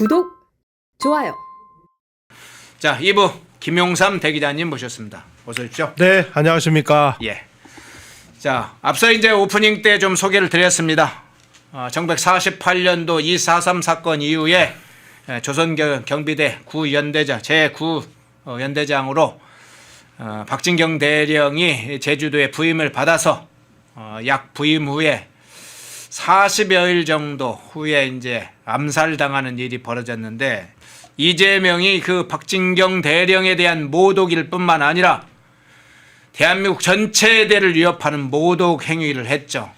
구독, 좋아요. 자, 2부 김용삼 대기자님 모셨습니다. 어서 오십시오. 네, 안녕하십니까. 예. 자, 앞서 이제 오프닝 때 좀 소개를 드렸습니다. 1948년도 2.4.3 사건 이후에 조선경비대 구연대장 제9 연대장으로 박진경 대령이 제주도에 부임을 받아서 약 부임 후에 40여일 정도 후에 이제 암살당하는 일이 벌어졌는데, 이재명이 그 박진경 대령에 대한 모독일 뿐만 아니라 대한민국 전체 대를 위협하는 모독 행위를 했죠.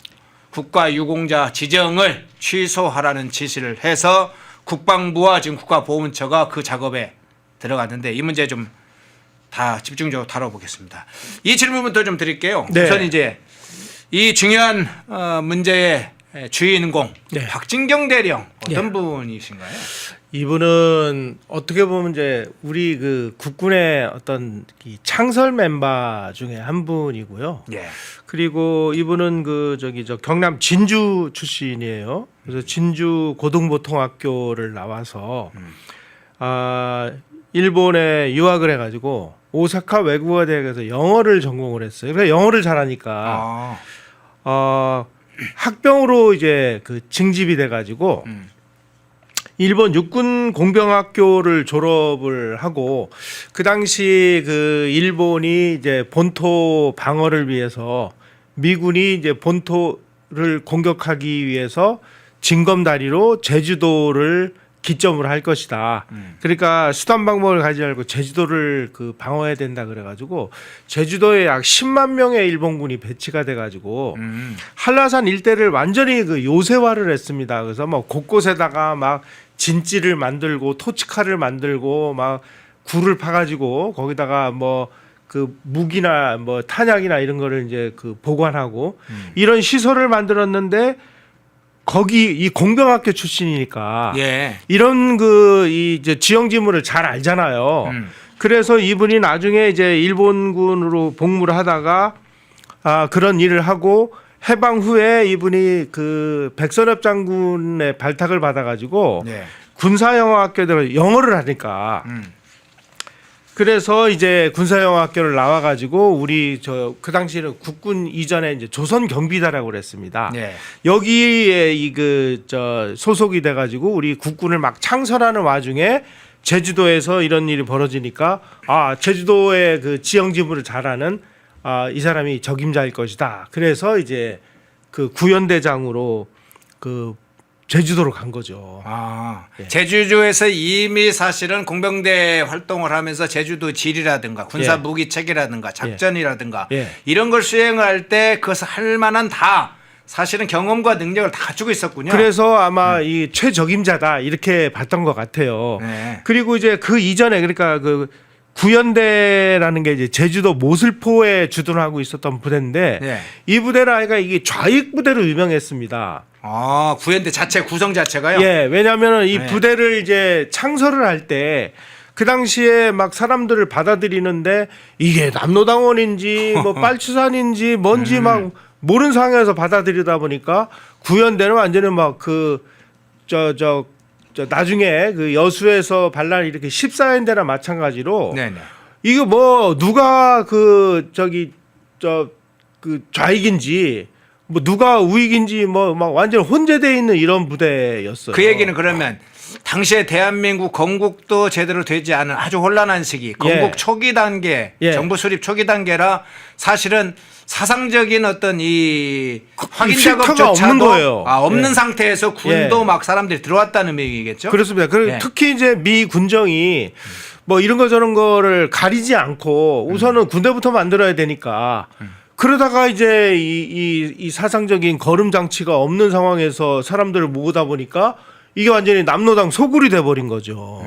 국가유공자 지정을 취소하라는 지시를 해서 국방부와 지금 국가보훈처가 그 작업에 들어갔는데, 이 문제 좀 다 집중적으로 다뤄보겠습니다. 이 질문부터 좀 드릴게요. 네. 우선 이제 이 중요한 문제의 주인공, 네. 박진경 대령 어떤 예. 분이신가요? 이분은 어떻게 보면 이제 우리 그 국군의 어떤 이 창설 멤버 중에 한 분이고요. 예. 그리고 이분은 그 저 경남 진주 출신이에요. 그래서 진주 고등보통학교를 나와서 일본에 유학을 해가지고 오사카 외국어 대학에서 영어를 전공을 했어요. 그러니까 영어를 잘하니까 학병으로 이제 그 징집이 돼가지고 일본 육군 공병학교를 졸업을 하고, 그 당시 그 일본이 이제 본토 방어를 위해서 미군이 이제 본토를 공격하기 위해서 징검다리로 제주도를 기점으로 할 것이다. 그러니까 수단 방법을 가지 말고 제주도를 그 방어해야 된다 그래가지고 제주도에 약 10만 명의 일본군이 배치가 돼가지고 한라산 일대를 완전히 그 요새화를 했습니다. 그래서 뭐 곳곳에다가 막 진지를 만들고 토치카를 만들고 막 굴을 파가지고 거기다가 뭐 그 무기나 뭐 탄약이나 이런 거를 이제 그 보관하고 이런 시설을 만들었는데, 거기 이 공병학교 출신이니까 예. 이런 그 이제 지형 지물을 잘 알잖아요. 그래서 이분이 나중에 이제 일본군으로 복무를 하다가 그런 일을 하고 해방 후에 이분이 그 백선엽 장군의 발탁을 받아가지고 예. 군사영어학교에 영어를 하니까 그래서 이제 군사영어학교를 나와가지고 우리 그 당시에는 국군 이전에 이제 조선경비대라고 그랬습니다. 예. 여기에 소속이 돼가지고 우리 국군을 막 창설하는 와중에 제주도에서 이런 일이 벌어지니까 제주도의 그 지형지물을 잘하는 이 사람이 적임자일 것이다. 그래서 이제 그 구연대장으로 그 제주도로 간 거죠. 예. 제주도에서 이미 사실은 공병대 활동을 하면서 제주도 지리라든가 군사 무기 체계라든가 작전이라든가 이런 걸 수행할 때 그것을 할 만한 다 사실은 경험과 능력을 다 가지고 있었군요. 그래서 아마 이 최적임자다 이렇게 봤던 것 같아요. 네. 그리고 이제 그 이전에 그러니까 그 구연대라는 게 이제 제주도 모슬포에 주둔하고 있었던 부대인데 이 부대는 아이가 이게 좌익 부대로 유명했습니다. 구연대 자체 구성 자체가요? 예, 왜냐하면 이 부대를 이제 창설을 할 때 그 당시에 막 사람들을 받아들이는데 이게 남로당원인지 뭐 빨치산인지 뭔지 막 모르는 상황에서 받아들이다 보니까 구연대는 완전히 막 나중에 그 여수에서 반란 이렇게 14연대나 마찬가지로 네네. 이거 뭐 누가 그 좌익인지 뭐 누가 우익인지 뭐 막 완전 혼재되어 있는 이런 부대였어요. 그 얘기는 그러면 당시에 대한민국 건국도 제대로 되지 않은 아주 혼란한 시기, 건국 초기 단계, 정부 수립 초기 단계라 사실은 사상적인 어떤 이 확인 작업조차도 없는 거예요. 없는 상태에서 군도 막 사람들이 들어왔다는 얘기겠죠? 그렇습니다. 그리고 특히 이제 미 군정이 뭐 이런 거 저런 거를 가리지 않고 우선은 군대부터 만들어야 되니까 그러다가 이제 이 사상적인 거름 장치가 없는 상황에서 사람들을 모으다 보니까 이게 완전히 남로당 소굴이 돼버린 거죠.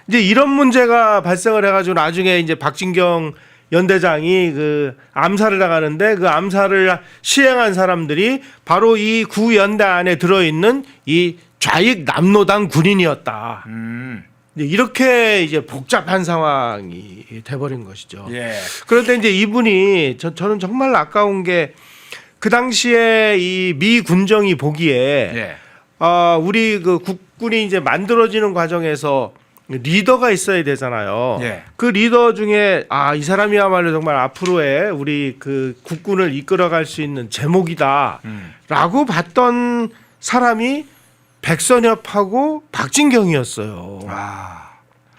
이제 이런 문제가 발생을 해가지고 나중에 이제 박진경 연대장이 그 암살을 당하는데 그 암살을 시행한 사람들이 바로 이 구연대 안에 들어있는 이 좌익 남로당 군인이었다. 이렇게 이제 복잡한 상황이 돼버린 것이죠. 그런데 이제 이분이 저는 정말 아까운 게 그 당시에 이 미 군정이 보기에 우리 그 국군이 이제 만들어지는 과정에서 리더가 있어야 되잖아요. 예. 그 리더 중에 이 사람이야말로 정말 앞으로의 우리 그 국군을 이끌어갈 수 있는 제목이다라고 봤던 사람이 백선엽하고 박진경이었어요.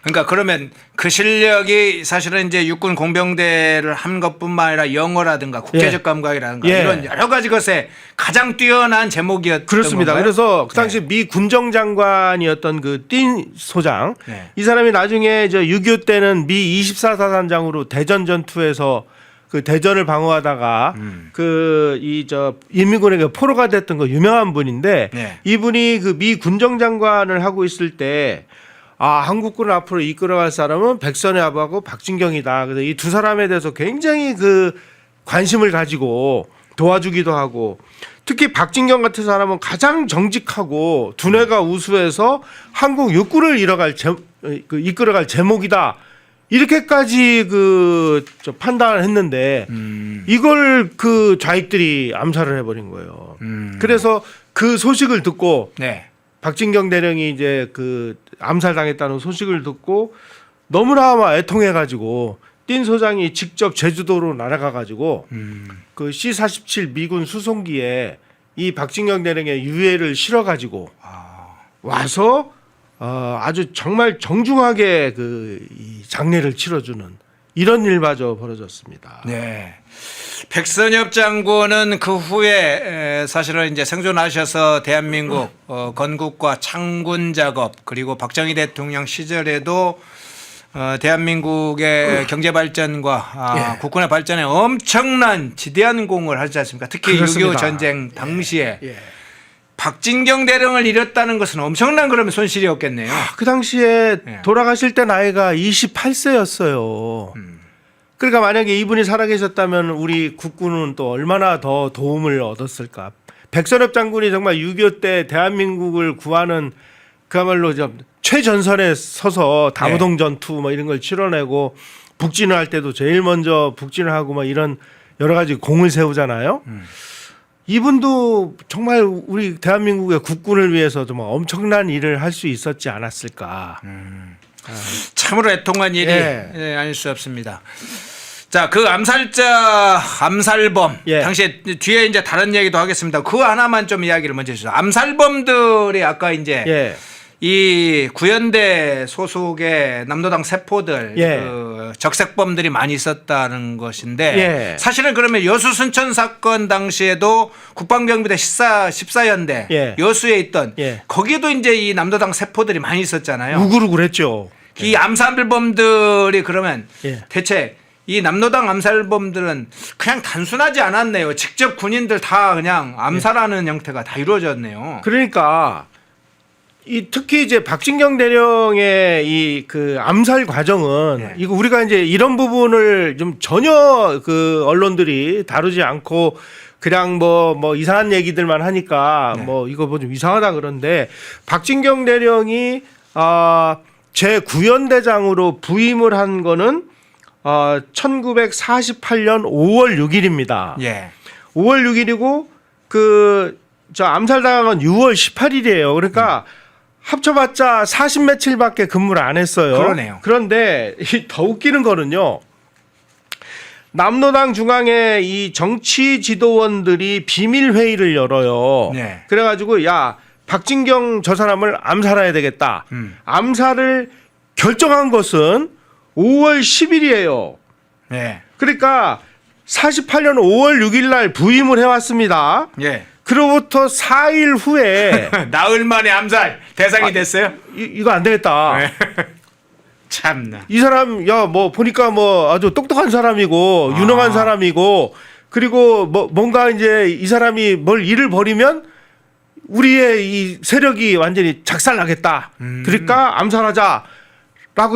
그러니까 그러면 그 실력이 사실은 이제 육군 공병대를 한 것뿐만 아니라 영어라든가 국제적 감각이라든가 예. 이런 여러 가지 것에 가장 뛰어난 제목이었던 그렇습니다. 건가요? 그래서 그 당시 미 군정장관이었던 그 띵 소장, 네. 이 사람이 나중에 6.25 때는 미 24사단장으로 대전 전투에서 그 대전을 방어하다가 인민군에게 포로가 됐던 거 유명한 분인데 네. 이분이 그 미 군정장관을 하고 있을 때 한국군을 앞으로 이끌어갈 사람은 백선엽하고 박진경이다. 그래서 이 두 사람에 대해서 굉장히 그 관심을 가지고 도와주기도 하고, 특히 박진경 같은 사람은 가장 정직하고 두뇌가 우수해서 한국 육군을 이끌어갈 제목이다. 이렇게까지 판단을 했는데 이걸 그 좌익들이 암살을 해버린 거예요. 그래서 그 소식을 듣고 네. 박진경 대령이 이제 그 암살당했다는 소식을 듣고 너무나 애통해가지고 띵 소장이 직접 제주도로 날아가가지고 그 C-47 미군 수송기에 이 박진경 대령의 유해를 실어가지고 와서 아주 정말 정중하게 이 장례를 치러주는 이런 일마저 벌어졌습니다. 네. 백선엽 장군은 그 후에 사실은 이제 생존하셔서 대한민국 건국과 창군 작업 그리고 박정희 대통령 시절에도 대한민국의 경제 발전과 국군의 발전에 엄청난 지대한 공을 하지 않습니까? 특히 그렇습니다. 6.25 전쟁 당시에 박진경 대령을 잃었다는 것은 엄청난 그러면 손실이었겠네요. 그 당시에 돌아가실 때 나이가 28세였어요. 그러니까 만약에 이분이 살아계셨다면 우리 국군은 또 얼마나 더 도움을 얻었을까. 백선엽 장군이 정말 6.25 때 대한민국을 구하는 그야말로 최전선에 서서 다무동 전투 뭐 이런 걸 치러내고 북진을 할 때도 제일 먼저 북진을 하고 뭐 이런 여러 가지 공을 세우잖아요. 이분도 정말 우리 대한민국의 국군을 위해서 좀 엄청난 일을 할 수 있었지 않았을까. 참으로 애통한 일이 아닐 수 없습니다. 자, 그 암살범 당시에 뒤에 이제 다른 얘기도 하겠습니다. 그 하나만 좀 이야기를 먼저 해주세요. 암살범들이 아까 이제 이 구연대 소속의 남도당 세포들 그 적색범들이 많이 있었다는 것인데 사실은 그러면 여수 순천 사건 당시에도 국방병비대 14연대 여수에 있던 거기도 이제 이 남도당 세포들이 많이 있었잖아요. 우글우글했죠. 이 암살범들이 그러면 대체 이 남로당 암살범들은 그냥 단순하지 않았네요. 직접 군인들 다 그냥 암살하는 형태가 다 이루어졌네요. 그러니까 특히 이제 박진경 대령의 이 그 암살 과정은 이거 우리가 이제 이런 부분을 좀 전혀 그 언론들이 다루지 않고 그냥 뭐 이상한 얘기들만 하니까 뭐 이거 뭐 좀 이상하다 그런데 박진경 대령이 제9연대장으로 부임을 한 거는 1948년 5월 6일입니다. 5월 6일이고 저 암살당한 건 6월 18일이에요. 그러니까 합쳐봤자 40 며칠밖에 근무를 안 했어요. 그러네요. 그런데 더 웃기는 거는요. 남로당 중앙에 이 정치 지도원들이 비밀 회의를 열어요. 그래가지고 박진경 저 사람을 암살해야 되겠다. 암살을 결정한 것은 5월 10일이에요. 그러니까 48년 5월 6일 날 부임을 해왔습니다. 그로부터 4일 후에 나흘 만에 암살 대상이 됐어요? 이거 안 되겠다. 참나. 이 사람 뭐 보니까 뭐 아주 똑똑한 사람이고 유능한 사람이고 그리고 뭔가 이제 이 사람이 뭘 일을 벌이면 우리의 이 세력이 완전히 작살나겠다. 그러니까 암살하자. 라고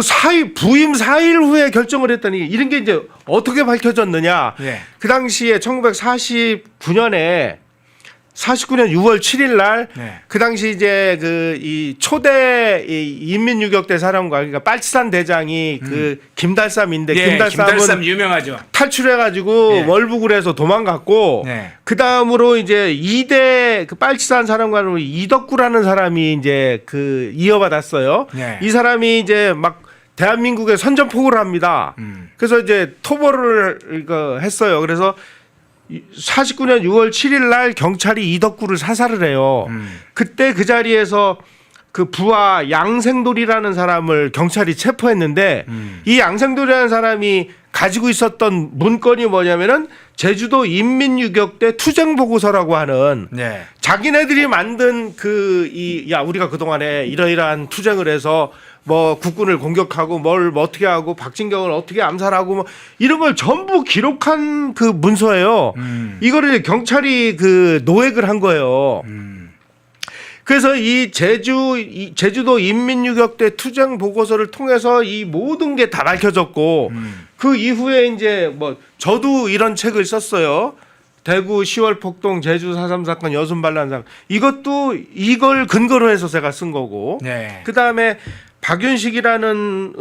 부임 4일 후에 결정을 했더니 이런 게 이제 어떻게 밝혀졌느냐. 그 당시에 1949년에 49년 6월 7일 날 네. 그 당시 이제 그 이 초대 이 인민유격대 사령관 그러니까 빨치산 대장이 그 김달삼인데 예, 김달삼은 김달삼 유명하죠. 탈출해가지고 예. 월북을 도망갔고 네. 그 다음으로 이제 2대 그 빨치산 사령관으로 이덕구라는 사람이 이제 그 이어받았어요. 네. 이 사람이 이제 막 대한민국에 선전포고를 합니다. 그래서 이제 토벌을 이거 했어요. 그래서 49년 6월 7일 날 경찰이 이덕구를 사살을 해요. 그때 그 자리에서 그 부하 양생돌이라는 사람을 경찰이 체포했는데 이 양생돌이라는 사람이 가지고 있었던 문건이 뭐냐면은 제주도 인민유격대 투쟁보고서라고 하는 네. 자기네들이 만든 야 우리가 그동안에 이러이러한 투쟁을 해서 뭐 국군을 공격하고 뭘 뭐 어떻게 하고 박진경을 어떻게 암살하고 뭐 이런 걸 전부 기록한 그 문서예요. 이거를 경찰이 그 노획을 한 거예요. 그래서 이 제주도 인민유격대 투쟁 보고서를 통해서 이 모든 게 다 밝혀졌고 그 이후에 이제 뭐 저도 이런 책을 썼어요. 대구 10월 폭동 제주 4.3 사건 여순 반란 사건 이것도 이걸 근거로 해서 제가 쓴 거고 네. 그 다음에 박윤식이라는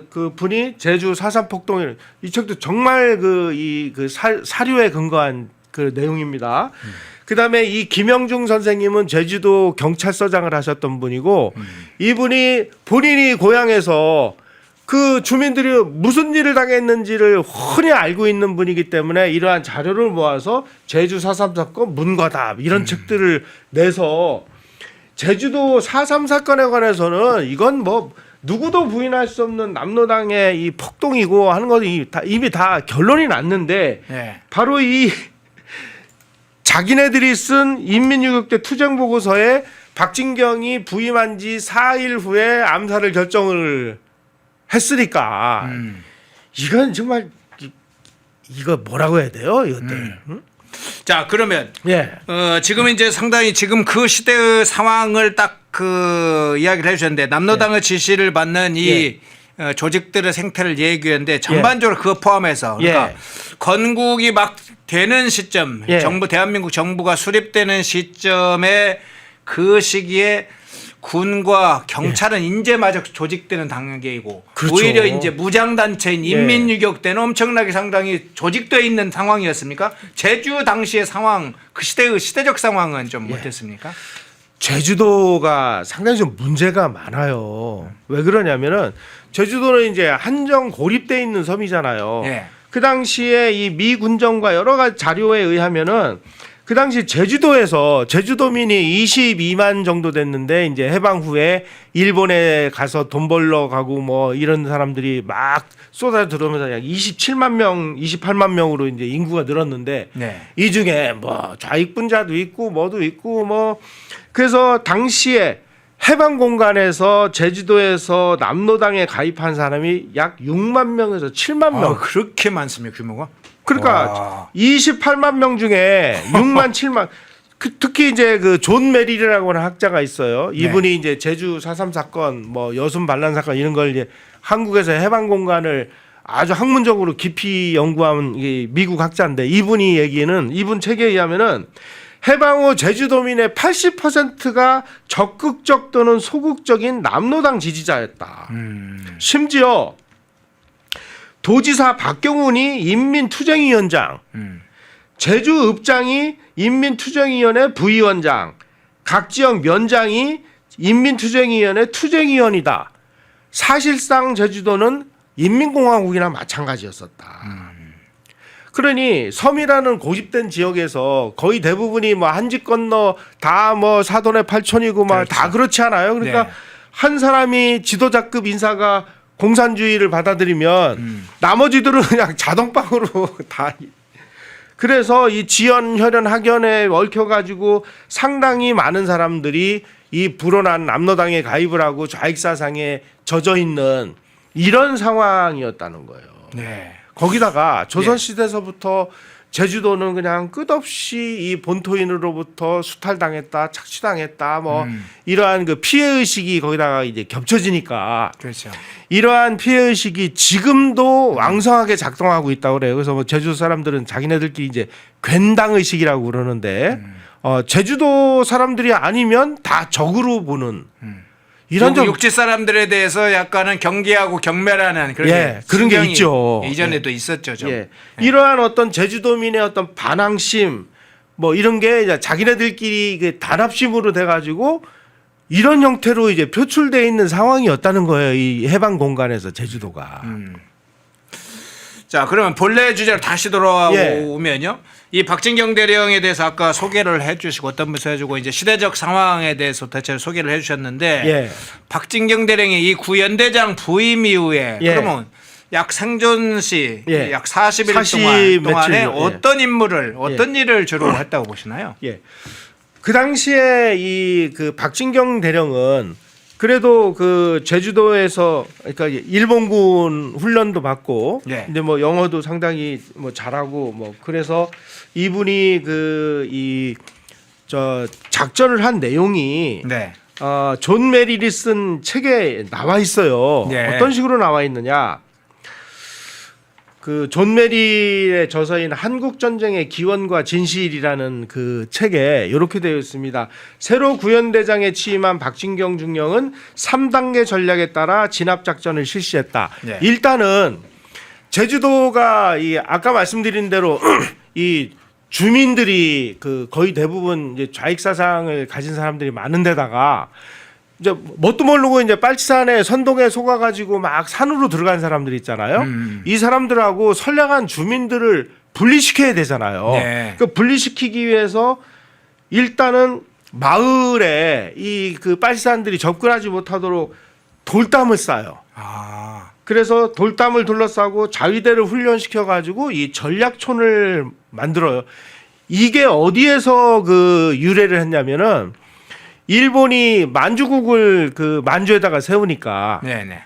그 분이 제주 4.3 폭동을 이 책도 정말 사료에 근거한 그 내용입니다. 그다음에 이 김영중 선생님은 제주도 경찰서장을 하셨던 분이고 이분이 본인이 고향에서 그 주민들이 무슨 일을 당했는지를 훤히 알고 있는 분이기 때문에 이러한 자료를 모아서 제주 4.3 사건 문과답 이런 책들을 내서 제주도 4.3 사건에 관해서는 이건 뭐 누구도 부인할 수 없는 남로당의 이 폭동이고 하는 것이 이미 다 결론이 났는데 네. 바로 이 자기네들이 쓴 인민유격대 투쟁보고서에 박진경이 부임한 지 4일 후에 암살을 결정을 했으니까 이건 정말 이거 뭐라고 해야 돼요 이것들. 응? 자 그러면 예. 지금 이제 상당히 지금 그 시대의 상황을 딱 그 이야기를 해주셨는데 남로당의 지시를 받는 이 조직들의 생태를 얘기했는데 전반적으로 그거 포함해서 그러니까 건국이 막 되는 시점, 정부 대한민국 정부가 수립되는 시점에 그 시기에 군과 경찰은 인재마저 조직되는 단계이고 그렇죠. 오히려 이제 무장단체인 인민유격대는 엄청나게 상당히 조직되어 있는 상황이었습니까? 제주 당시의 상황, 그 시대의 시대적 상황은 좀 어땠습니까? 제주도가 상당히 좀 문제가 많아요. 왜 그러냐면은 제주도는 이제 한정 고립돼 있는 섬이잖아요. 예. 그 당시에 이 미 군정과 여러 가지 자료에 의하면은 그 당시 제주도에서 제주도민이 22만 정도 됐는데 이제 해방 후에 일본에 가서 돈 벌러 가고 뭐 이런 사람들이 막 쏟아 들어오면서 약 27만 명, 28만 명으로 이제 인구가 늘었는데 이 중에 뭐 좌익분자도 있고 뭐도 있고 뭐 그래서 당시에 해방 공간에서 제주도에서 남로당에 가입한 사람이 약 6만 명에서 7만 명. 그렇게 많습니까 규모가? 그러니까 와. 28만 명 중에 6만 7만 특히 이제 그 존 메릴이라고 하는 학자가 있어요. 이분이 이제 제주 4.3 사건 뭐 여순 반란 사건 이런 걸 이제 한국에서 해방 공간을 아주 학문적으로 깊이 연구한 미국 학자인데 이분 책에 의하면은 해방 후 제주도민의 80%가 적극적 또는 소극적인 남로당 지지자였다. 심지어 도지사 박경훈이 인민투쟁위원장, 제주읍장이 인민투쟁위원회 부위원장, 각지역 면장이 인민투쟁위원회 투쟁위원이다. 사실상 제주도는 인민공화국이나 마찬가지였었다. 그러니 섬이라는 고집된 지역에서 거의 대부분이 뭐 한집 건너 다 뭐 사돈의 팔촌이고 막 다 그렇지 않아요. 그러니까 한 사람이 지도자급 인사가 공산주의를 받아들이면 나머지들은 그냥 자동방으로 다. 그래서 이 지연, 혈연, 학연에 얽혀가지고 상당히 많은 사람들이 이 불어난 남로당에 가입을 하고 좌익사상에 젖어 있는 이런 상황이었다는 거예요. 네. 거기다가 조선시대에서부터 제주도는 그냥 끝없이 이 본토인으로부터 수탈당했다, 착취당했다, 뭐 이러한 그 피해 의식이 거기다가 이제 겹쳐지니까 그렇죠. 이러한 피해 의식이 지금도 왕성하게 작동하고 있다고 그래요. 그래서 뭐 제주 사람들은 자기네들끼리 이제 괜당 의식이라고 그러는데 제주도 사람들이 아니면 다 적으로 보는 이런 점 육지 사람들에 대해서 약간은 경계하고 경멸하는 그런 예, 그런 게 신경이 있죠. 이전에도 있었죠. 좀. 예. 이러한 어떤 제주도민의 어떤 반항심 뭐 이런 게 이제 자기네들끼리 그 단합심으로 돼가지고 이런 형태로 이제 표출돼 있는 상황이었다는 거예요. 이 해방 공간에서 제주도가. 자, 그러면 본래 주제로 다시 돌아오면요. 이 박진경 대령에 대해서 아까 소개를 해주시고 어떤 분서 해주고 이제 시대적 상황에 대해서 대체로 소개를 해주셨는데 예. 박진경 대령이 이 구연대장 부임 이후에 예. 그러면 약 생존 시 예. 약 40일 40 동안에 며칠, 예. 어떤 인물을 어떤 일을 주로 했다고 보시나요? 예. 그 당시에 이 그 박진경 대령은 그래도 그 제주도에서 그러니까 일본군 훈련도 받고 예. 근데 뭐 영어도 상당히 뭐 잘하고 뭐 그래서 이분이 그 이 저 작전을 한 내용이 네. 존 메릴이 쓴 책에 나와 있어요. 예. 어떤 식으로 나와 있느냐? 그 존 메릴의 저서인 한국 전쟁의 기원과 진실이라는 그 책에 이렇게 되어 있습니다. 새로 구연대장에 취임한 박진경 중령은 3단계 전략에 따라 진압 작전을 실시했다. 네. 일단은 제주도가 이 아까 말씀드린 대로 이 주민들이 그 거의 대부분 이제 좌익 사상을 가진 사람들이 많은 데다가 이제 뭣도 모르고 이제 빨치산에 선동에 속아가지고 막 산으로 들어간 사람들 있잖아요. 이 사람들하고 선량한 주민들을 분리시켜야 되잖아요. 네. 그 분리시키기 위해서 일단은 마을에 이 그 빨치산들이 접근하지 못하도록 돌담을 쌓아요. 아. 그래서 돌담을 둘러싸고 자위대를 훈련시켜가지고 이 전략촌을 만들어요. 이게 어디에서 그 유래를 했냐면은 일본이 만주국을 그 만주에다가 세우니까 네네.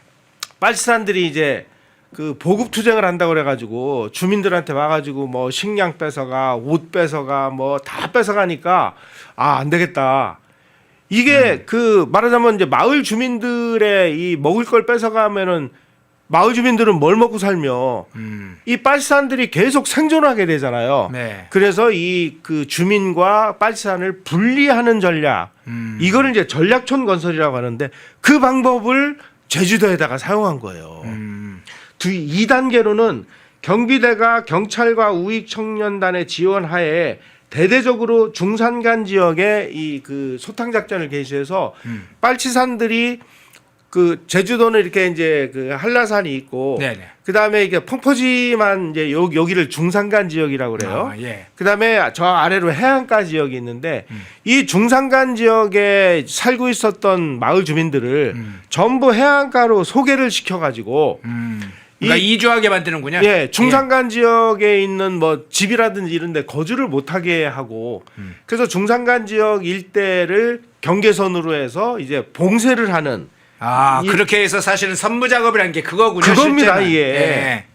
빨치산들이 이제 그 보급 투쟁을 한다고 그래가지고 주민들한테 와가지고 뭐 식량 뺏어가 옷 뺏어가 뭐 다 뺏어가니까 안 되겠다. 이게 그 말하자면 이제 마을 주민들의 이 먹을 걸 뺏어가면은 마을 주민들은 뭘 먹고 살며 이 빨치산들이 계속 생존하게 되잖아요. 네. 그래서 이 그 주민과 빨치산을 분리하는 전략 이거를 이제 전략촌 건설이라고 하는데 그 방법을 제주도에다가 사용한 거예요. 2단계로는 경비대가 경찰과 우익청년단의 지원하에 대대적으로 중산간 지역에 이 그 소탕 작전을 개시해서 빨치산들이 그 제주도는 이렇게 이제 그 한라산이 있고 네네. 그 다음에 이게 펑퍼지만 이제 여기를 중산간 지역이라고 그래요. 예. 그 다음에 저 아래로 해안가 지역이 있는데 이 중산간 지역에 살고 있었던 마을 주민들을 전부 해안가로 소개를 시켜가지고 그러니까 이주하게 만드는군요. 예, 중산간 지역에 있는 뭐 집이라든지 이런데 거주를 못하게 하고 그래서 중산간 지역 일대를 경계선으로 해서 이제 봉쇄를 하는 그렇게 해서 사실은 선무 작업이라는 게 그거군요. 그겁니다, 실제는. 이게. 예.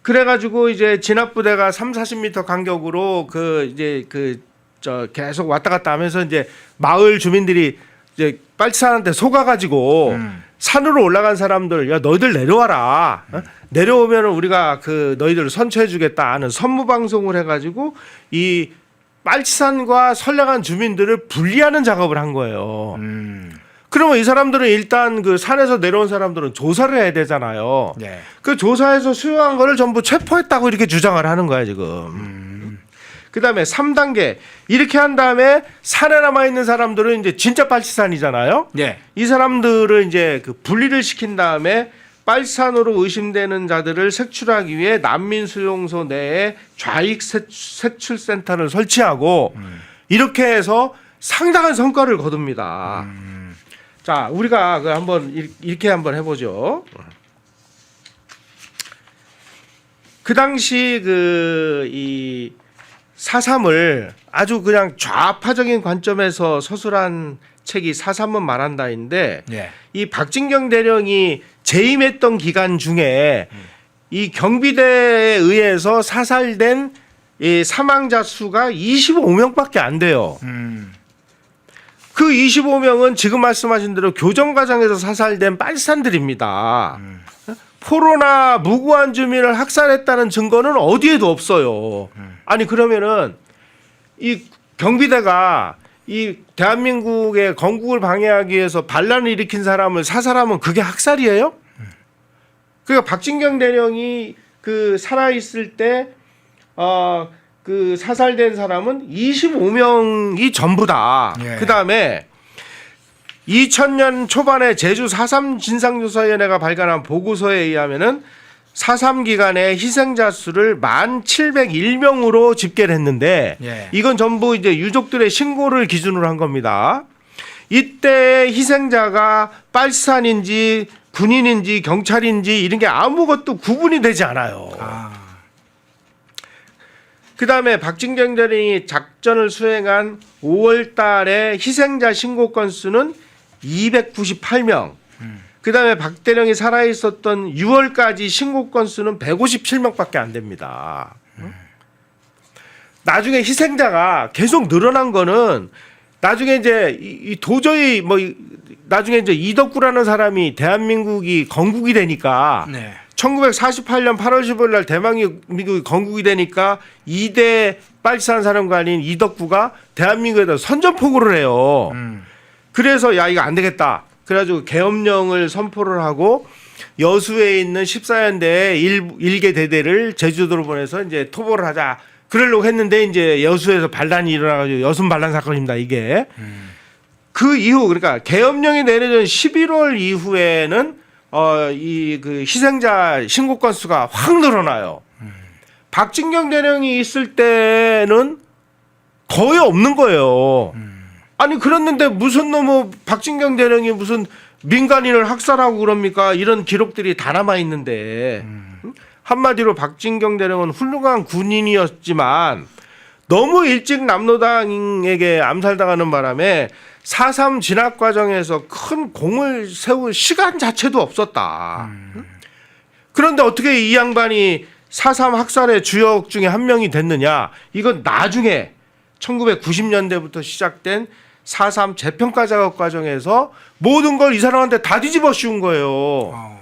그래가지고 이제 진압부대가 30-40m 간격으로 그 이제 그 저 계속 왔다 갔다 하면서 이제 마을 주민들이 이제 빨치산한테 속아가지고 산으로 올라간 사람들 야 너희들 내려와라 내려오면은 우리가 그 너희들을 선처해주겠다 하는 선무 방송을 해가지고 이 빨치산과 선량한 주민들을 분리하는 작업을 한 거예요. 그러면 이 사람들은 일단 그 산에서 내려온 사람들은 조사를 해야 되잖아요. 네. 그 조사해서 수용한 거를 전부 체포했다고 이렇게 주장을 하는 거야 지금. 그다음에 3단계 이렇게 한 다음에 산에 남아 있는 사람들은 이제 진짜 빨치산이잖아요. 네. 이 사람들을 이제 그 분리를 시킨 다음에 빨치산으로 의심되는 자들을 색출하기 위해 난민 수용소 내에 좌익 색출센터를 설치하고 이렇게 해서 상당한 성과를 거둡니다. 자, 우리가 그 한번 이렇게 한번 해보죠. 그 당시 그 이 4.3을 아주 그냥 좌파적인 관점에서 서술한 책이 4.3은 말한다인데 예. 이 박진경 대령이 재임했던 기간 중에 이 경비대에 의해서 사살된 이 사망자 수가 25명밖에 안 돼요. 그 25명은 지금 말씀하신 대로 교정 과정에서 사살된 빨치산들입니다. 포로나 무고한 주민을 학살했다는 증거는 어디에도 없어요. 아니 그러면은 이 경비대가 이 대한민국의 건국을 방해하기 위해서 반란을 일으킨 사람을 사살하면 그게 학살이에요? 그러니까 박진경 대령이 그 살아 있을 때 그 사살된 사람은 25명이 전부다. 예. 그다음에 2000년 초반에 제주 4.3 진상조사위원회가 발간한 보고서에 의하면은 4.3 기간에 희생자 수를 1,701명으로 집계를 했는데 예. 이건 전부 이제 유족들의 신고를 기준으로 한 겁니다. 이때 희생자가 빨치산인지 군인인지 경찰인지 이런 게 아무것도 구분이 되지 않아요. 그다음에 박진경 대령이 작전을 수행한 5월 달에 희생자 신고 건수는 298명. 그다음에 박 대령이 살아 있었던 6월까지 신고 건수는 157명밖에 안 됩니다. 나중에 희생자가 계속 늘어난 거는 나중에 이제 도저히 뭐 나중에 이제 이덕구라는 사람이 대한민국이 건국이 되니까 네. 1948년 8월 15일 날 대한민국이 건국이 되니까 2대 빨치산 사령관인 이덕구가 대한민국에다 선전포고를 해요. 그래서 야 이거 안 되겠다. 그래가지고 계엄령을 선포를 하고 여수에 있는 14연대의 일개 대대를 제주도로 보내서 이제 토벌을 하자. 그러려고 했는데 이제 여수에서 반란이 일어나가지고 여순 반란 사건입니다. 이게 그 이후 그러니까 계엄령이 내려진 11월 이후에는 이 그 희생자 신고 건수가 확 늘어나요. 박진경 대령이 있을 때는 거의 없는 거예요. 아니 그랬는데 무슨 놈의 박진경 대령이 무슨 민간인을 학살하고 그럽니까? 이런 기록들이 다 남아 있는데 한마디로 박진경 대령은 훌륭한 군인이었지만 너무 일찍 남로당에게 암살당하는 바람에 4.3 진압 과정에서 큰 공을 세울 시간 자체도 없었다. 그런데 어떻게 이 양반이 4.3 학살의 주역 중에 한 명이 됐느냐? 이건 나중에 1990년대부터 시작된 4.3 재평가 작업 과정에서 모든 걸 이 사람한테 다 뒤집어 씌운 거예요.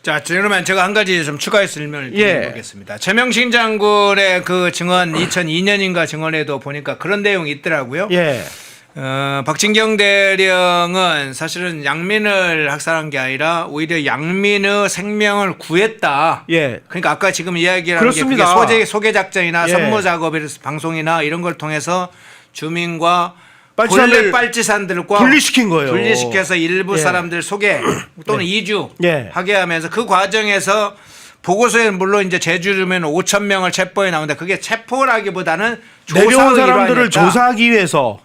자, 그러면 제가 한 가지 좀 추가해 설명을 예. 드리겠습니다. 최명신 장군의 그 증언 2002년인가 증언에도 보니까 그런 내용이 있더라고요. 예. 박진경 대령은 사실은 양민을 학살한 게 아니라 오히려 양민의 생명을 구했다. 예. 그러니까 아까 지금 이야기한 그렇습니다. 게 그게 소개 작전이나 예. 선모 작업에서 방송이나 이런 걸 통해서 주민과 빨치산을 본래 빨치산들과 분리시킨 거예요. 분리시켜서 일부 예. 사람들 소개 또는 이주 예. 하게 하면서 그 과정에서 보고서에는 물론 이제 제주면 5천 명을 체포해 나오는데 그게 체포라기보다는 내려온 사람들을 일환이었다. 조사하기 위해서.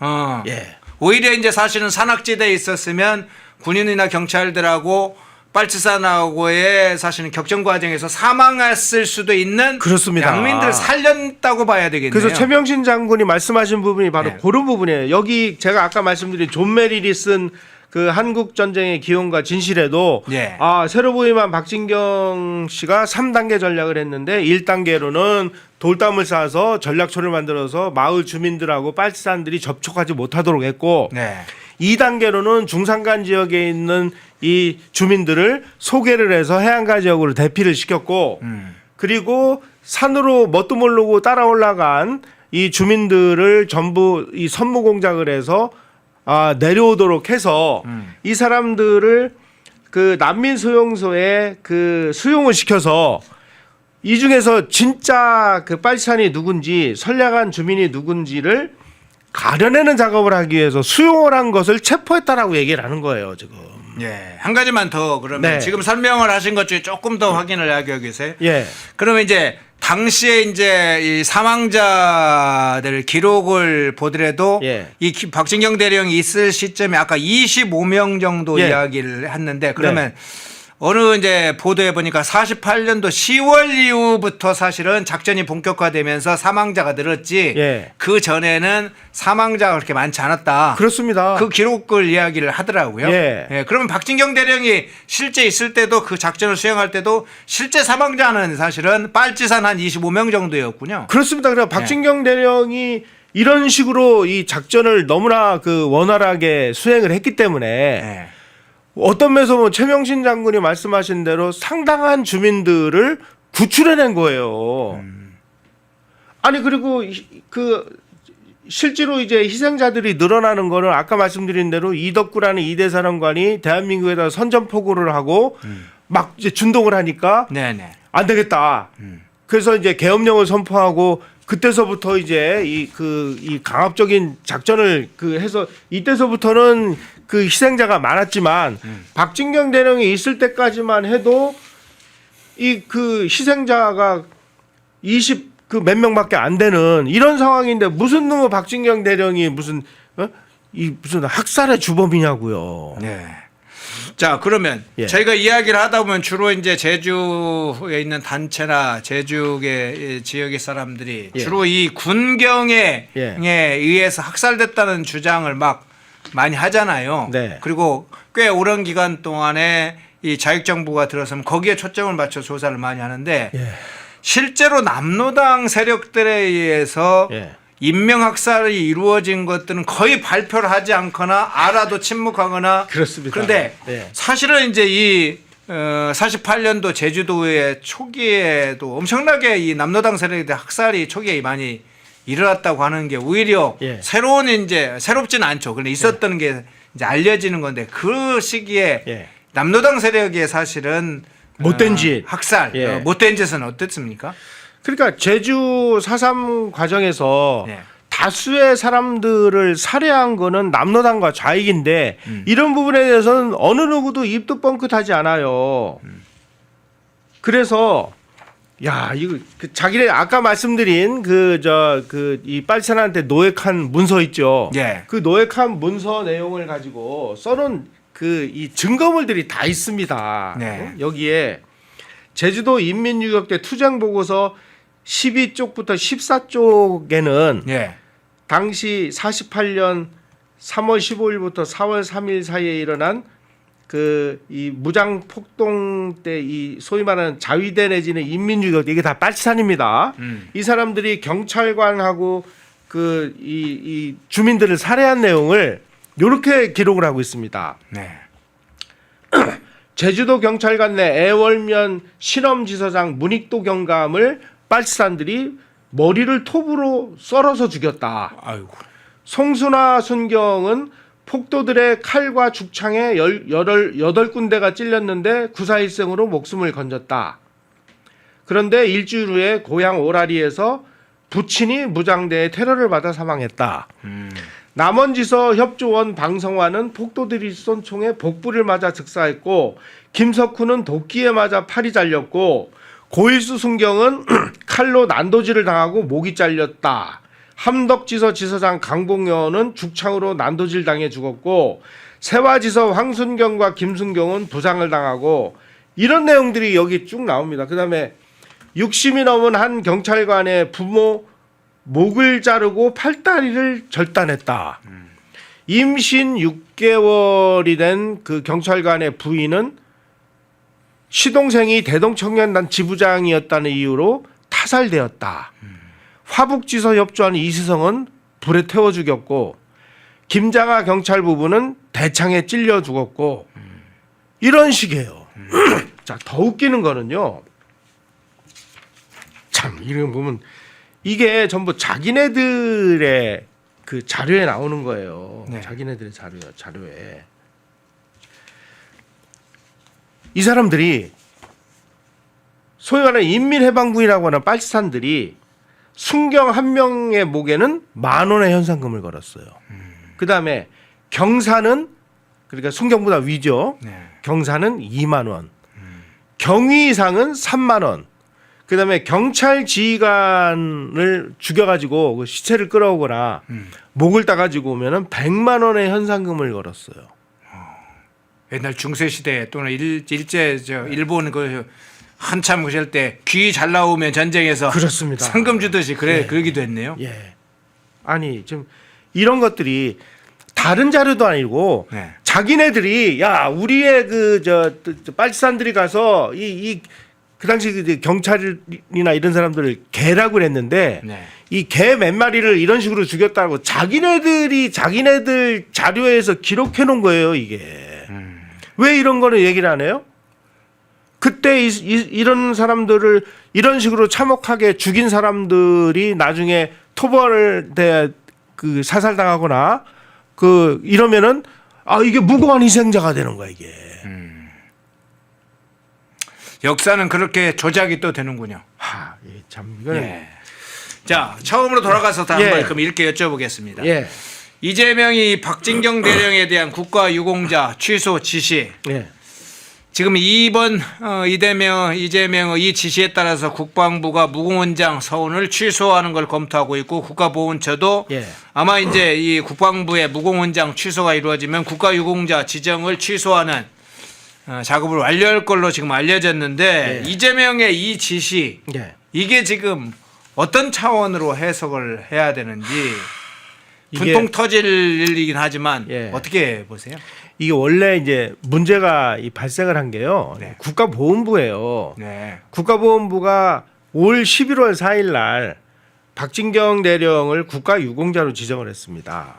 예. 오히려 이제 사실은 산악지대에 있었으면 군인이나 경찰들하고 빨치산하고의 사실은 격전 과정에서 사망했을 수도 있는 그렇습니다. 양민들을 살렸다고 봐야 되겠네요. 그래서 최명신 장군이 말씀하신 부분이 바로 네. 그런 부분이에요. 여기 제가 아까 말씀드린 존 메릴이 쓴 그 한국 전쟁의 기원과 진실에도 예. 새로 부임한 박진경 씨가 3단계 전략을 했는데 1단계로는 돌담을 쌓아서 전략초를 만들어서 마을 주민들하고 빨치산들이 접촉하지 못하도록 했고 네. 2단계로는 중산간 지역에 있는 이 주민들을 소개를 해서 해안가 지역으로 대피를 시켰고 그리고 산으로 뭣도 모르고 따라 올라간 이 주민들을 전부 이 선무 공작을 해서 내려오도록 해서 이 사람들을 그 난민 수용소에 그 수용을 시켜서 이 중에서 진짜 그 빨치산이 누군지 선량한 주민이 누군지를 가려내는 작업을 하기 위해서 수용을 한 것을 체포했다라고 얘기를 하는 거예요 지금. 예. 한 가지만 더 그러면 네. 지금 설명을 하신 것 중에 조금 더 확인을 하기 위해서 예. 그러면 이제 당시에 이제 이 사망자들 기록을 보더라도 예. 이 박진경 대령이 있을 시점에 아까 25명 정도 예. 이야기를 했는데 그러면 어느 이제 보도에 보니까 48년도 10월 이후부터 사실은 작전이 본격화되면서 사망자가 늘었지 예. 그 전에는 사망자가 그렇게 많지 않았다. 그렇습니다. 그 기록을 이야기를 하더라고요. 예. 그러면 박진경 대령이 실제 있을 때도 그 작전을 수행할 때도 실제 사망자는 사실은 빨치산 한 25명 정도였군요. 그렇습니다. 그래서 박진경 대령이 이런 식으로 이 작전을 너무나 그 원활하게 수행을 했기 때문에 예. 어떤 면에서 뭐 최명신 장군이 말씀하신 대로 상당한 주민들을 구출해낸 거예요. 아니 그리고 그 실제로 이제 희생자들이 늘어나는 거는 아까 말씀드린 대로 이덕구라는 이대 사령관이 대한민국에다 선전포고를 하고 막 이제 준동을 하니까 네네. 안 되겠다. 그래서 이제 계엄령을 선포하고 그때서부터 이제 이 강압적인 작전을 해서 이때서부터는 그 희생자가 많았지만 박진경 대령이 있을 때까지만 해도 이 그 희생자가 20 몇 명밖에 안 되는 이런 상황인데 무슨 놈의 박진경 대령이 무슨 무슨 학살의 주범이냐고요. 네. 자, 그러면 예. 저희가 이야기를 하다 보면 주로 이제 제주에 있는 단체나 제주의 지역의 사람들이 예. 주로 이 군경에 예. 의해서 학살됐다는 주장을 막 많이 하잖아요. 네. 그리고 꽤 오랜 기간 동안에 이 자익정부가 들어서면 거기에 초점을 맞춰 조사를 많이 하는데 예. 실제로 남로당 세력들에 의해서 예. 인명학살이 이루어진 것들은 거의 발표를 하지 않거나 알아도 침묵하거나 그렇습니다. 그런데 네. 사실은 이제 이 48년도 제주도의 초기에도 엄청나게 이 남로당 세력의 학살이 초기에 많이 일어났다고 하는 게 오히려 예. 새롭지는 않죠. 그런데 있었던 게 이제 알려지는 건데 그 시기에 예. 남로당 세력의 사실은 못된 짓. 학살, 예. 못된 짓은 어땠습니까? 그러니까 제주 4.3 과정에서 네. 다수의 사람들을 살해한 거는 남로당과 좌익인데 이런 부분에 대해서는 어느 누구도 입도 뻥끗하지 않아요. 그래서 야 이거 자기네 아까 말씀드린 이 빨치산한테 노획한 문서 있죠. 예. 그 노획한 문서 내용을 가지고 써놓은 이 증거물들이 다 있습니다. 네. 여기에 제주도 인민유격대 투쟁 보고서 12쪽부터 14쪽에는 예. 당시 48년 3월 15일부터 4월 3일 사이에 일어난 이 무장 폭동 때 이 소위 말하는 자위대 내지는 인민유격대 이게 다 빨치산입니다. 이 사람들이 경찰관하고 이 주민들을 살해한 내용을 이렇게 기록을 하고 있습니다. 네. 제주도 경찰관 내 애월면 실험지서장 문익도 경감을 빨치산들이 머리를 톱으로 썰어서 죽였다. 아이고. 송수나 순경은 폭도들의 칼과 죽창에 18군데가 찔렸는데 구사일생으로 목숨을 건졌다. 그런데 일주일 후에 고향 오라리에서 부친이 무장대의 테러를 받아 사망했다. 남원지서 협조원 방성환은 폭도들이 쏜 총에 복부를 맞아 즉사했고 김석훈은 도끼에 맞아 팔이 잘렸고 고일수 순경은 칼로 난도질을 당하고 목이 잘렸다. 함덕지서 지서장 강봉여는 죽창으로 난도질 당해 죽었고 세화지서 황순경과 김순경은 부상을 당하고 이런 내용들이 여기 쭉 나옵니다. 그다음에 60이 넘은 한 경찰관의 부모 목을 자르고 팔다리를 절단했다. 임신 6개월이 된 그 경찰관의 부인은 시동생이 대동청년단 지부장이었다는 이유로 타살되었다. 화북지서 협조한 이시성은 불에 태워 죽였고 김장하 경찰 부부는 대창에 찔려 죽었고 이런 식이에요. 자, 더 웃기는 거는요. 참 이런 보면 이게 전부 자기네들의 그 자료에 나오는 거예요. 네. 자기네들의 자료에. 이 사람들이 소위 말하는 인민해방군이라고 하는 빨치산들이 순경 한 명의 목에는 10,000원의 현상금을 걸었어요. 그 다음에 경사는 그러니까 순경보다 위죠. 네. 경사는 2만 원. 경위 이상은 3만 원. 그다음에 경찰 지휘관을 죽여가지고 그 시체를 끌어오거나 목을 따가지고 오면은 100만 원의 현상금을 걸었어요. 옛날 중세 시대 또는 일제 일본 그 한참 그럴 때 귀 잘 나오면 전쟁에서 그렇습니다. 상금 주듯이 예. 그러기도 했네요. 예. 아니 좀 이런 것들이 다른 자료도 아니고 네. 자기네들이 야 우리의 빨치산들이 가서 그 당시 그 경찰이나 이런 사람들을 개라고 했는데 네. 이 개 몇 마리를 이런 식으로 죽였다고 자기네들 자료에서 기록해 놓은 거예요 이게. 왜 이런 거는 얘기를 안 해요? 그때 이런 사람들을 이런 식으로 참혹하게 죽인 사람들이 나중에 토벌대 그 사살당하거나 그 이러면은 이게 무고한 희생자가 되는 거야 이게. 역사는 그렇게 조작이 또 되는군요. 참 이거는. 예. 자, 처음으로 돌아가서 다 예. 한번 그럼 이렇게 여쭤보겠습니다. 예. 이재명이 박진경 대령에 대한 국가유공자 취소 지시. 예. 지금 이번 이재명의 이 지시에 따라서 국방부가 무공원장 서운을 취소하는 걸 검토하고 있고 국가보훈처도 예. 아마 이제 이 국방부의 무공원장 취소가 이루어지면 국가유공자 지정을 취소하는 작업을 완료할 걸로 지금 알려졌는데 예. 이재명의 이 지시 예. 이게 지금 어떤 차원으로 해석을 해야 되는지 이게- 분통 터질 일이긴 하지만 예. 어떻게 보세요? 이게 원래 이제 문제가 발생을 한 게요. 네. 국가보훈부예요. 네. 국가보훈부가 올 11월 4일 날 박진경 대령을 국가유공자로 지정을 했습니다.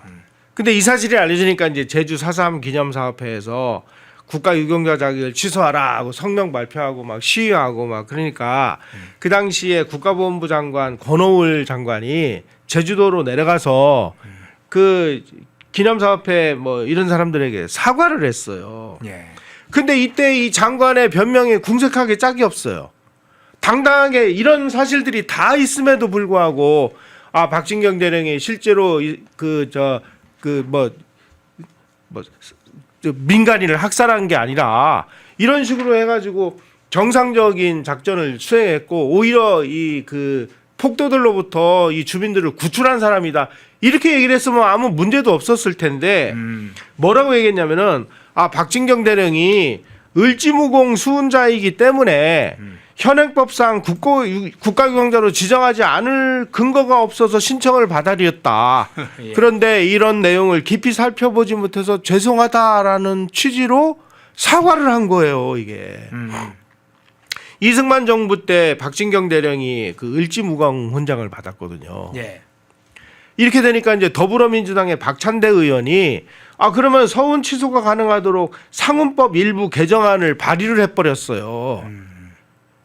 근데 이 사실이 알려지니까 이제 제주 4.3 기념사업회에서 국가유공자 자격을 취소하라 하고 성명 발표하고 막 시위하고 막 그러니까 그 당시에 국가보훈부 장관 권오을 장관이 제주도로 내려가서 그 기념사업회 뭐 이런 사람들에게 사과를 했어요. 예. 근데 이때 이 장관의 변명에 궁색하게 짝이 없어요. 당당하게 이런 사실들이 다 있음에도 불구하고 박진경 대령이 실제로 민간인을 학살한 게 아니라 이런 식으로 해가지고 정상적인 작전을 수행했고 오히려 이 그 폭도들로부터 이 주민들을 구출한 사람이다. 이렇게 얘기를 했으면 아무 문제도 없었을 텐데 뭐라고 얘기했냐면은 박진경 대령이 을지무공 수훈자이기 때문에 현행법상 국가유공자로 지정하지 않을 근거가 없어서 신청을 받아들였다. 예. 그런데 이런 내용을 깊이 살펴보지 못해서 죄송하다라는 취지로 사과를 한 거예요, 이게. 이승만 정부 때 박진경 대령이 그 을지무공 훈장을 받았거든요. 예. 이렇게 되니까 이제 더불어민주당의 박찬대 의원이 그러면 서운 취소가 가능하도록 상훈법 일부 개정안을 발의를 해버렸어요.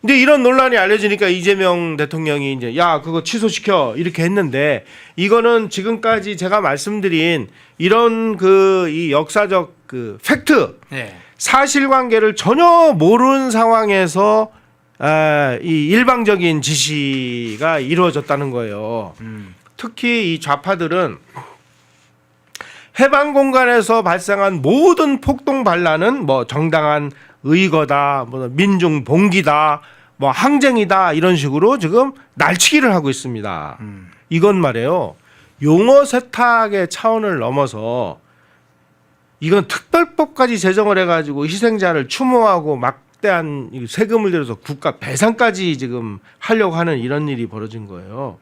근데 이런 논란이 알려지니까 이재명 대통령이 이제 그거 취소시켜 이렇게 했는데 이거는 지금까지 제가 말씀드린 이런 이 역사적 팩트 예. 사실관계를 전혀 모르는 상황에서 이 일방적인 지시가 이루어졌다는 거예요. 특히 이 좌파들은 해방 공간에서 발생한 모든 폭동 반란은 뭐 정당한 의거다, 뭐 민중 봉기다, 뭐 항쟁이다 이런 식으로 지금 날치기를 하고 있습니다. 이건 말이에요. 용어 세탁의 차원을 넘어서 이건 특별법까지 제정을 해가지고 희생자를 추모하고 막대한 세금을 들여서 국가 배상까지 지금 하려고 하는 이런 일이 벌어진 거예요.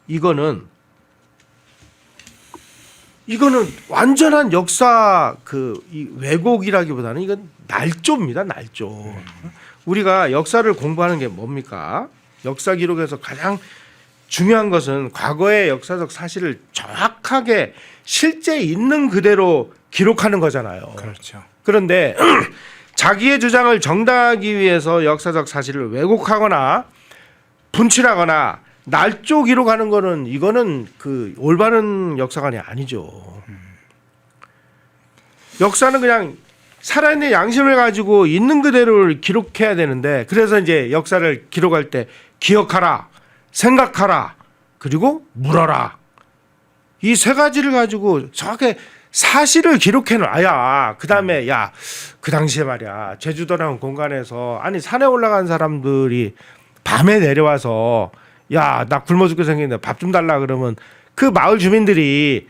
이거는 완전한 역사 이 왜곡이라기보다는 이건 날조입니다. 날조. 우리가 역사를 공부하는 게 뭡니까? 역사 기록에서 가장 중요한 것은 과거의 역사적 사실을 정확하게 실제 있는 그대로 기록하는 거잖아요. 그렇죠. 그런데 자기의 주장을 정당하기 위해서 역사적 사실을 왜곡하거나 분칠하거나 날조 기록하는 거는 이거는 올바른 역사관이 아니죠. 역사는 그냥 살아있는 양심을 가지고 있는 그대로를 기록해야 되는데 그래서 이제 역사를 기록할 때 기억하라, 생각하라, 그리고 물어라. 이 세 가지를 가지고 정확하게 사실을 기록해 놔야 그다음에 그 당시에 말이야 제주도라는 공간에서 산에 올라간 사람들이 밤에 내려와서 나 굶어 죽게 생겼는데 밥 좀 달라 그러면 그 마을 주민들이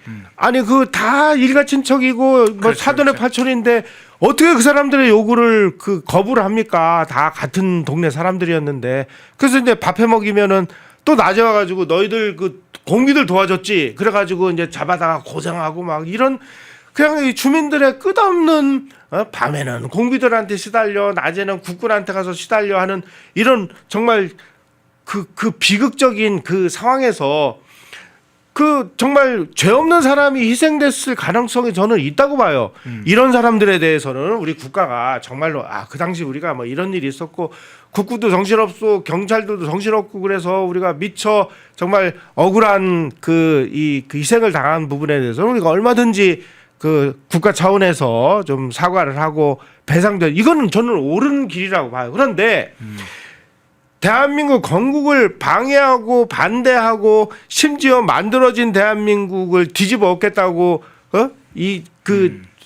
다 일가 친척이고 그렇죠, 사돈의 그렇죠. 파촌인데 어떻게 그 사람들의 요구를 거부를 합니까? 다 같은 동네 사람들이었는데 그래서 이제 밥해 먹이면은 또 낮에 와가지고 너희들 공기들 도와줬지 그래가지고 이제 잡아다가 고생하고 막 이런 그냥 이 주민들의 끝없는 밤에는 공비들한테 시달려 낮에는 국군한테 가서 시달려 하는 이런 정말 그 비극적인 그 상황에서 그 정말 죄 없는 사람이 희생됐을 가능성이 저는 있다고 봐요. 이런 사람들에 대해서는 우리 국가가 정말로 그 당시 우리가 뭐 이런 일이 있었고 국구도 정신없고 경찰들도 정신없고 그래서 우리가 미처 정말 억울한 그 희생을 당한 부분에 대해서는 우리가 얼마든지 그 국가 차원에서 좀 사과를 하고 배상될 이거는 저는 옳은 길이라고 봐요. 그런데 대한민국 건국을 방해하고 반대하고 심지어 만들어진 대한민국을 뒤집어 엎겠다고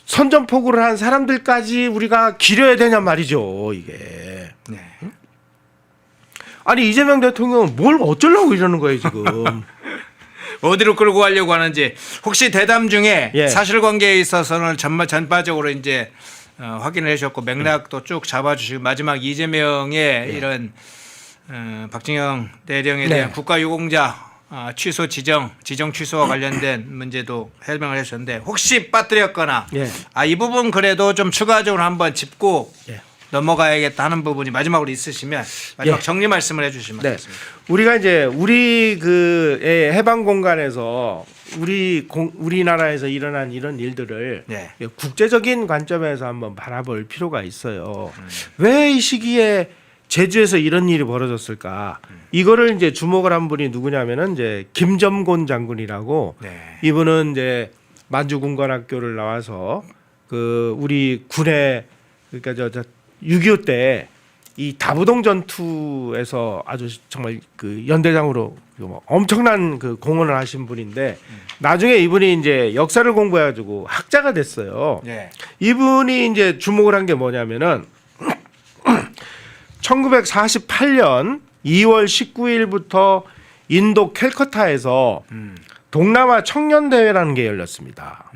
선전포고를 한 사람들까지 우리가 기려야 되냔 말이죠. 이게. 네. 아니 이재명 대통령은 뭘 어쩌려고 이러는 거예요 지금. 어디로 끌고 가려고 하는지 혹시 대담 중에 예. 사실관계에 있어서는 전반적으로 이제 확인을 해주셨고 맥락도 쭉 잡아주시고 마지막 이재명의 이런 박진영 대령에 대한 네. 국가유공자 취소 지정 취소와 관련된 문제도 해명을 해주셨는데 혹시 빠뜨렸거나 예. 이 부분 그래도 좀 추가적으로 한번 짚고 예. 넘어가야겠다 하는 부분이 마지막으로 있으시면 마지막 예. 정리 말씀을 해주시면 네. 되겠습니다. 우리가 이제 우리 그 해방 공간에서 우리나라에서 일어난 이런 일들을 네. 국제적인 관점에서 한번 바라볼 필요가 있어요. 왜 이 시기에 제주에서 이런 일이 벌어졌을까? 이거를 이제 주목을 한 분이 누구냐면은 이제 김점곤 장군이라고 네. 이분은 이제 만주군관학교를 나와서 그 우리 군의 그러니까 6.25 때 이 다부동 전투에서 아주 정말 그 연대장으로 엄청난 그 공헌을 하신 분인데 나중에 이분이 이제 역사를 공부해가지고 학자가 됐어요. 네. 이분이 이제 주목을 한 게 뭐냐면은 1948년 2월 19일부터 인도 캘커타에서 동남아 청년 대회라는 게 열렸습니다.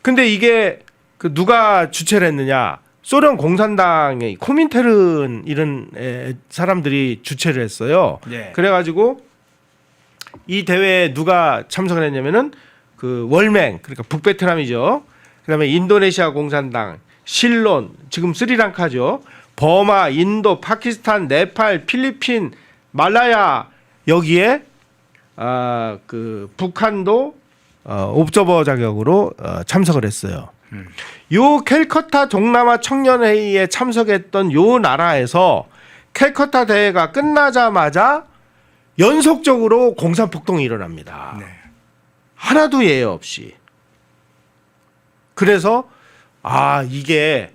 근데 이게 그 누가 주최를 했느냐? 소련 공산당의 코민테른 이런 사람들이 주최를 했어요. 네. 그래가지고 이 대회에 누가 참석을 했냐면은 그 월맹 그러니까 북베트남이죠. 그다음에 인도네시아 공산당, 실론 지금 스리랑카죠. 버마, 인도, 파키스탄, 네팔, 필리핀, 말라야 여기에 그 북한도 옵저버 자격으로 참석을 했어요. 요 캘커타 동남아 청년회의에 참석했던 요 나라에서 캘커타 대회가 끝나자마자 연속적으로 공산폭동이 일어납니다. 네. 하나도 예외 없이. 그래서 이게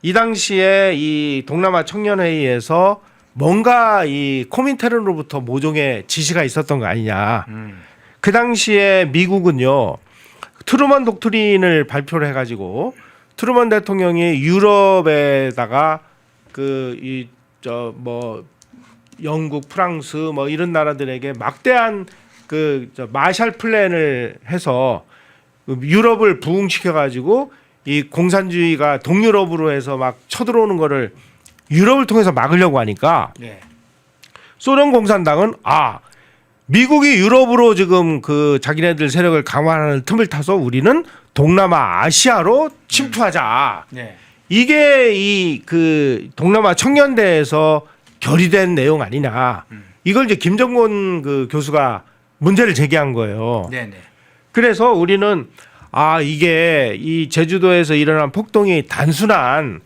이 당시에 이 동남아 청년회의에서 뭔가 이 코민테른으로부터 모종의 지시가 있었던 거 아니냐. 그 당시에 미국은요 트루먼 독트린을 발표를 해가지고 트루먼 대통령이 유럽에다가 영국, 프랑스 뭐 이런 나라들에게 막대한 마샬 플랜을 해서 유럽을 부흥시켜가지고 이 공산주의가 동유럽으로 해서 막 쳐들어오는 거를 유럽을 통해서 막으려고 하니까 네. 소련 공산당은 미국이 유럽으로 지금 그 자기네들 세력을 강화하는 틈을 타서 우리는 동남아 아시아로 침투하자. 네. 이게 이 그 동남아 청년대에서 결의된 내용 아니냐. 이걸 이제 김정곤 그 교수가 문제를 제기한 거예요. 네. 네. 그래서 우리는 이게 이 제주도에서 일어난 폭동이 단순한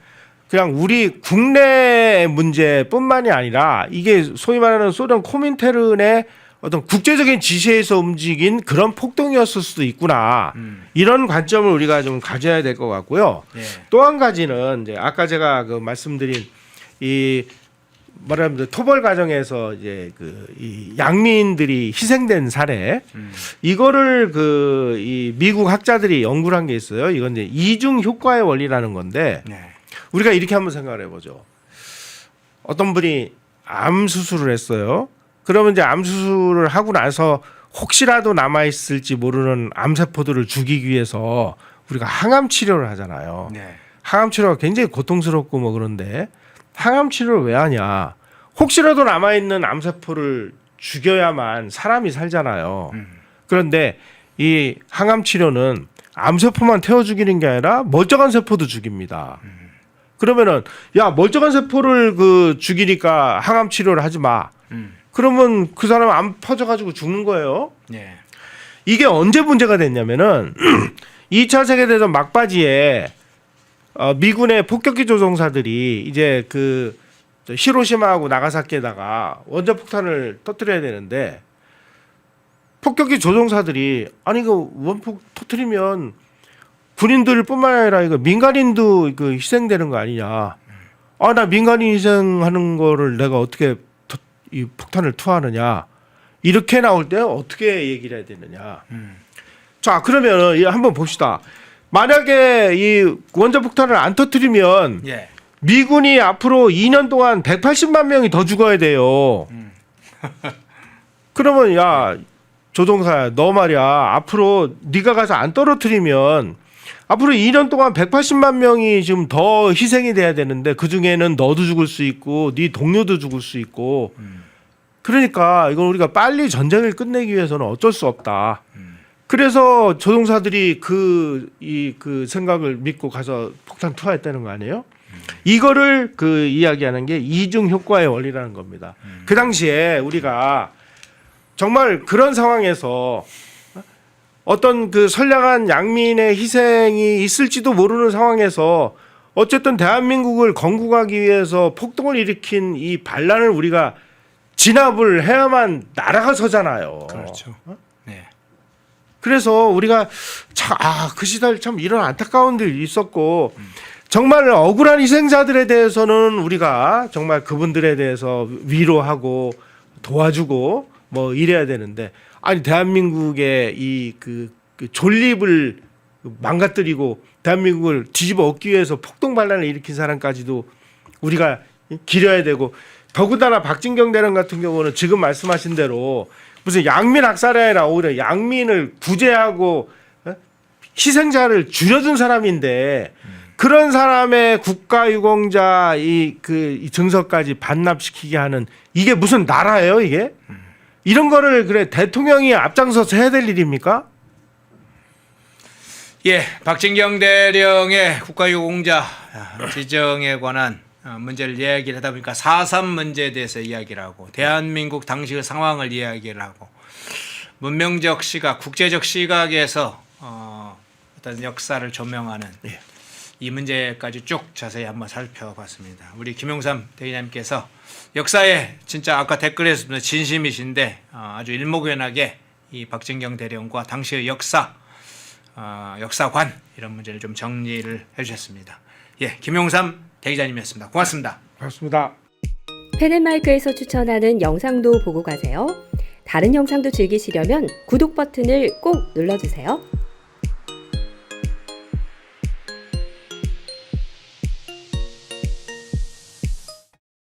그냥 우리 국내 문제뿐만이 아니라 이게 소위 말하는 소련 코민테른의 어떤 국제적인 지시에서 움직인 그런 폭동이었을 수도 있구나. 이런 관점을 우리가 좀 가져야 될 것 같고요. 네. 또 한 가지는 이제 아까 제가 그 말씀드린 이 말하자면 토벌 과정에서 이제 이 양민들이 희생된 사례 이거를 이 미국 학자들이 연구를 한 게 있어요. 이건 이제 이중 효과의 원리라는 건데 네. 우리가 이렇게 한번 생각을 해보죠. 어떤 분이 암 수술을 했어요. 그러면 이제 암 수술을 하고 나서 혹시라도 남아 있을지 모르는 암세포들을 죽이기 위해서 우리가 항암 치료를 하잖아요. 네. 항암 치료가 굉장히 고통스럽고 뭐 그런데 항암 치료를 왜 하냐? 혹시라도 남아 있는 암세포를 죽여야만 사람이 살잖아요. 그런데 이 항암 치료는 암세포만 태워 죽이는 게 아니라 멀쩡한 세포도 죽입니다. 그러면은 멀쩡한 세포를 죽이니까 항암 치료를 하지 마. 그러면 그 사람 암 퍼져가지고 죽는 거예요. 네. 이게 언제 문제가 됐냐면은 2차 세계대전 막바지에 미군의 폭격기 조종사들이 이제 그 히로시마하고 나가사키에다가 원자폭탄을 터뜨려야 되는데 폭격기 조종사들이 아니 그 원폭 터뜨리면 군인들뿐만 아니라 이거 민간인도 그 희생되는 거 아니냐. 아, 나 민간인 희생하는 거를 내가 어떻게 이 폭탄을 투하하느냐. 이렇게 나올 때 어떻게 얘기를 해야 되느냐. 자, 그러면 한번 봅시다. 만약에 이 원자폭탄을 안 터뜨리면 예. 미군이 앞으로 2년 동안 180만 명이 더 죽어야 돼요. 그러면 야 조종사야 너 말이야 앞으로 네가 가서 안 떨어뜨리면 앞으로 2년 동안 180만 명이 지금 더 희생이 돼야 되는데 그 중에는 너도 죽을 수 있고 네 동료도 죽을 수 있고 그러니까 이건 우리가 빨리 전쟁을 끝내기 위해서는 어쩔 수 없다. 그래서 조종사들이 그 생각을 믿고 가서 폭탄 투하했다는 거 아니에요? 이거를 그 이야기하는 게 이중 효과의 원리라는 겁니다. 그 당시에 우리가 정말 그런 상황에서 어떤 그 선량한 양민의 희생이 있을지도 모르는 상황에서 어쨌든 대한민국을 건국하기 위해서 폭동을 일으킨 이 반란을 우리가 진압을 해야만 나라가 서잖아요. 그렇죠. 네. 그래서 우리가 참, 그 시절 참 이런 안타까운 일이 있었고 정말 억울한 희생자들에 대해서는 우리가 정말 그분들에 대해서 위로하고 도와주고 뭐 이래야 되는데 아니 대한민국의 그 존립을 망가뜨리고 대한민국을 뒤집어 엎기 위해서 폭동 반란을 일으킨 사람까지도 우리가 기려야 되고 더군다나 박진경 대령 같은 경우는 지금 말씀하신 대로 무슨 양민 학살이 아니라 오히려 양민을 구제하고 희생자를 줄여준 사람인데 그런 사람의 국가유공자 이 증서까지 반납시키게 하는 이게 무슨 나라예요 이게? 이런 거를 그래 대통령이 앞장서서 해야 될 일입니까? 예, 박진경 대령의 국가유공자 지정에 관한 문제를 이야기를 하다 보니까 4.3 문제에 대해서 이야기를 하고 대한민국 당시의 상황을 이야기를 하고 문명적 시각, 국제적 시각에서 어떤 역사를 조명하는 이 문제까지 쭉 자세히 한번 살펴봤습니다. 우리 김용삼 대기자님께서 역사에 진짜 아까 댓글에서 진심이신데 아주 일목요연하게 이 박진경 대령과 당시의 역사관 이런 문제를 좀 정리를 해주셨습니다. 예, 김용삼 대기자님이었습니다. 고맙습니다. 고맙습니다. 펜앤마이크에서 추천하는 영상도 보고 가세요. 다른 영상도 즐기시려면 구독 버튼을 꼭 눌러주세요.